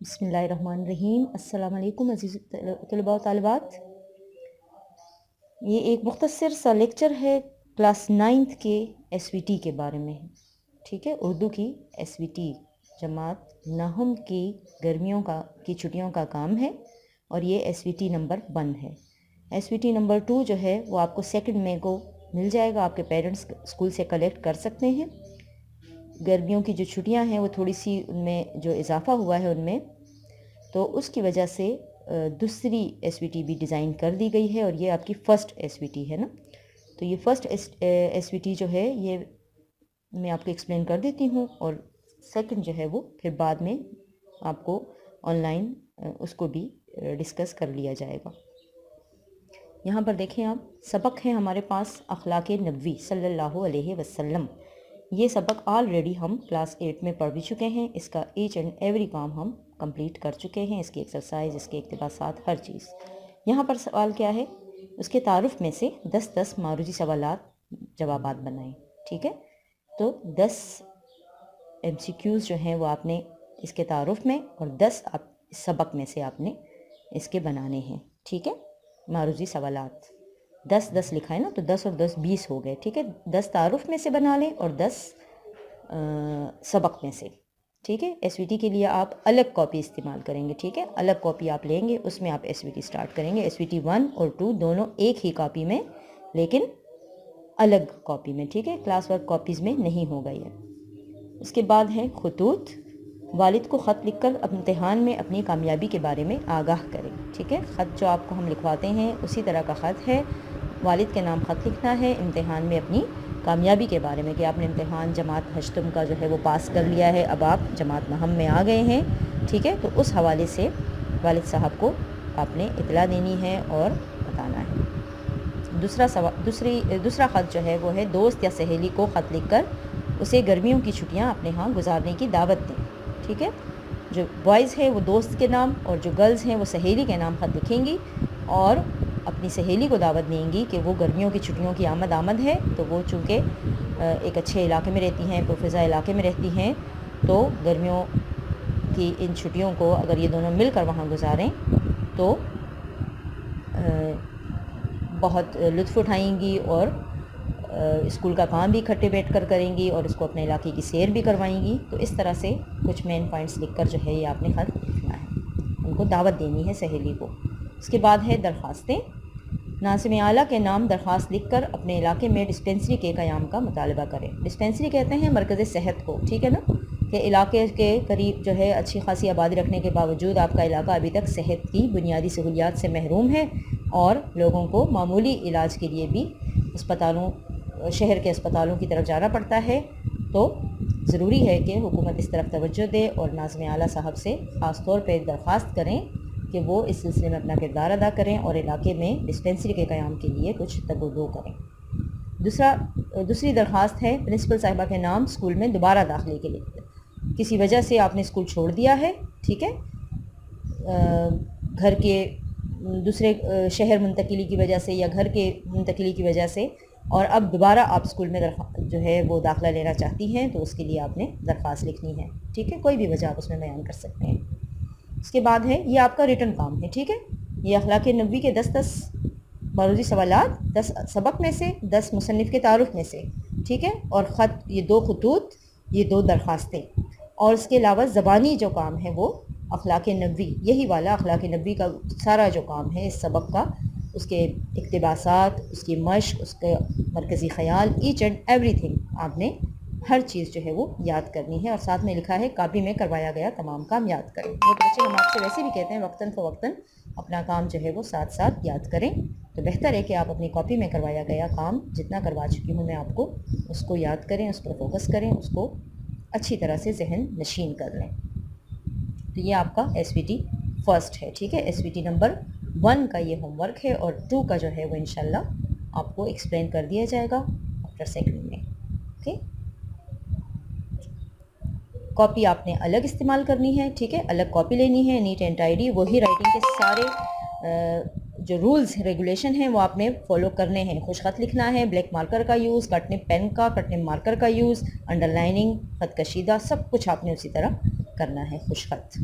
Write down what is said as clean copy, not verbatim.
بسم اللہ الرحمن الرحیم۔ السلام علیکم عزیز طلباء و طالبات۔ یہ ایک مختصر سا لیکچر ہے کلاس 9 کے ایس وی ٹی کے بارے میں، ٹھیک ہے، اردو کی ایس وی ٹی جماعت نہم کی گرمیوں کی چھٹیوں کا کام ہے، اور یہ ایس وی ٹی نمبر 1 ہے۔ ایس وی ٹی نمبر 2 جو ہے وہ آپ کو 2 مئی کو مل جائے گا، آپ کے پیرنٹس اسکول سے کلیکٹ کر سکتے ہیں۔ گرمیوں کی جو چھٹیاں ہیں وہ تھوڑی سی ان میں جو اضافہ ہوا ہے ان میں، تو اس کی وجہ سے دوسری ایس وی ٹی بھی ڈیزائن کر دی گئی ہے، اور یہ آپ کی فرسٹ ایس وی ٹی ہے نا۔ تو یہ فرسٹ ایس وی ٹی جو ہے یہ میں آپ کو ایکسپلین کر دیتی ہوں، اور سیکنڈ جو ہے وہ پھر بعد میں آپ کو آن لائن اس کو بھی ڈسکس کر لیا جائے گا۔ یہاں پر دیکھیں آپ، سبق ہے ہمارے پاس اخلاق نبوی صلی اللہ علیہ وسلم۔ یہ سبق آلریڈی ہم کلاس 8 میں پڑھ بھی چکے ہیں، اس کا ایچ اینڈ ایوری کام ہم کمپلیٹ کر چکے ہیں، اس کی ایکسرسائز، اس کے اقتباسات، ہر چیز۔ یہاں پر سوال کیا ہے، اس کے تعارف میں سے 10 معروضی سوالات جوابات بنائیں، ٹھیک ہے۔ تو 10 ایم سی کیوز جو ہیں وہ آپ نے اس کے تعارف میں، اور 10 آپ اس سبق میں سے آپ نے اس کے بنانے ہیں، ٹھیک ہے۔ معروضی سوالات 10 لکھا ہے نا، تو 10 اور 10 20 ہو گئے، ٹھیک ہے۔ 10 تعارف میں سے بنا لیں اور 10 سبق میں سے، ٹھیک ہے۔ ایس وی ٹی کے لیے آپ الگ کاپی استعمال کریں گے، ٹھیک ہے، الگ کاپی آپ لیں گے، اس میں آپ ایس وی ٹی اسٹارٹ کریں گے۔ ایس وی ٹی 1 اور 2 دونوں ایک ہی کاپی میں، لیکن الگ کاپی میں، ٹھیک ہے، کلاس ورک کاپیز میں نہیں ہوگا یہ۔ اس کے بعد ہے خطوط، والد کو خط لکھ کر امتحان میں اپنی کامیابی کے بارے میں آگاہ کریں، ٹھیک ہے۔ خط جو آپ کو ہم لکھواتے ہیں اسی طرح کا خط ہے، والد کے نام خط لکھنا ہے امتحان میں اپنی کامیابی کے بارے میں، کہ آپ نے امتحان جماعت ہشتم کا جو ہے وہ پاس کر لیا ہے، اب آپ جماعت نہم میں آ گئے ہیں، ٹھیک ہے۔ تو اس حوالے سے والد صاحب کو آپ نے اطلاع دینی ہے اور بتانا ہے۔ دوسرا خط جو ہے وہ ہے دوست یا سہیلی کو خط لکھ کر اسے گرمیوں کی چھٹیاں اپنے ہاں گزارنے کی دعوت دیں، ٹھیک ہے۔ جو بوائز ہے وہ دوست کے نام، اور جو گرلز ہیں وہ سہیلی کے نام خط لکھیں گی، اور اپنی سہیلی کو دعوت دیں گی کہ وہ گرمیوں کی چھٹیوں کی آمد ہے، تو وہ چونکہ ایک اچھے علاقے میں رہتی ہیں، پرفضا علاقے میں رہتی ہیں، تو گرمیوں کی ان چھٹیوں کو اگر یہ دونوں مل کر وہاں گزاریں تو بہت لطف اٹھائیں گی، اور اسکول کا کام بھی اکٹھے بیٹھ کر کریں گی، اور اس کو اپنے علاقے کی سیر بھی کروائیں گی۔ تو اس طرح سے کچھ مین پوائنٹس لکھ کر جو ہے یہ آپ نے خط لکھنا ہے، ان کو دعوت دینی ہے سہیلی کو۔ اس کے بعد ہے درخواستیں، ناظم اعلیٰ کے نام درخواست لکھ کر اپنے علاقے میں ڈسپینسری کے قیام کا مطالبہ کریں۔ ڈسپینسری کہتے ہیں مرکز صحت کو، ٹھیک ہے نا، کہ علاقے کے قریب جو ہے اچھی خاصی آبادی رکھنے کے باوجود آپ کا علاقہ ابھی تک صحت کی بنیادی سہولیات سے محروم ہے، اور لوگوں کو معمولی علاج کے لیے بھی شہر کے اسپتالوں کی طرف جانا پڑتا ہے۔ تو ضروری ہے کہ حکومت اس طرف توجہ دے، اور ناظم اعلیٰ صاحب سے خاص طور پہ درخواست کریں کہ وہ اس سلسلے میں اپنا کردار ادا کریں، اور علاقے میں ڈسپینسری کے قیام کے لیے کچھ تگ و دو کریں۔ دوسری درخواست ہے پرنسپل صاحبہ کے نام اسکول میں دوبارہ داخلے کے لیے۔ کسی وجہ سے آپ نے اسکول چھوڑ دیا ہے، ٹھیک ہے، گھر کے دوسرے شہر منتقلی کی وجہ سے یا گھر کے منتقلی کی وجہ سے، اور اب دوبارہ آپ اسکول میں جو ہے وہ داخلہ لینا چاہتی ہیں، تو اس کے لیے آپ نے درخواست لکھنی ہے، ٹھیک ہے، کوئی بھی وجہ آپ اس میں بیان کر سکتے ہیں۔ اس کے بعد ہے یہ آپ کا ریٹن کام ہے، ٹھیک ہے۔ یہ اخلاق نبوی کے 10 معروضی سوالات، 10 سبق میں سے، 10 مصنف کے تعارف میں سے، ٹھیک ہے، اور خط، یہ 2 خطوط، یہ 2 درخواستیں، اور اس کے علاوہ زبانی جو کام ہے وہ اخلاق نبوی، یہی والا اخلاق نبوی کا سارا جو کام ہے اس سبق کا، اس کے اقتباسات، اس کی مشق، اس کے مرکزی خیال، ایچ اینڈ ایوری تھنگ آپ نے ہر چیز جو ہے وہ یاد کرنی ہے، اور ساتھ میں لکھا ہے کاپی میں کروایا گیا تمام کام یاد کریں۔ وہ بچے ہم آپ سے ویسے بھی کہتے ہیں وقتاً فوقتاً اپنا کام جو ہے وہ ساتھ یاد کریں، تو بہتر ہے کہ آپ اپنی کاپی میں کروایا گیا کام جتنا کروا چکی ہوں میں آپ کو، اس کو یاد کریں، اس پر فوکس کریں، اس کو اچھی طرح سے ذہن نشین کر لیں۔ تو یہ آپ کا ایس وی ٹی فرسٹ ہے، ٹھیک ہے۔ ایس وی ٹی نمبر 1 کا یہ ہوم ورک ہے، اور 2 کا جو ہے وہ انشاءاللہ آپ کو ایکسپلین کر دیا جائے گا آفٹر سیکنڈ میں، اوکے۔ کاپی آپ نے الگ استعمال کرنی ہے، ٹھیک ہے، الگ کاپی لینی ہے، نیٹ اینڈ ٹائڈی، وہی رائٹنگ کے سارے جو رولز ریگولیشن ہیں وہ آپ نے فالو کرنے ہیں۔ خوش خط لکھنا ہے، بلیک مارکر کا یوز، کٹنے پین کا، کٹنے مارکر کا یوز، انڈر لائننگ، خط کشیدہ، سب کچھ آپ نے اسی طرح کرنا ہے، خوش خط۔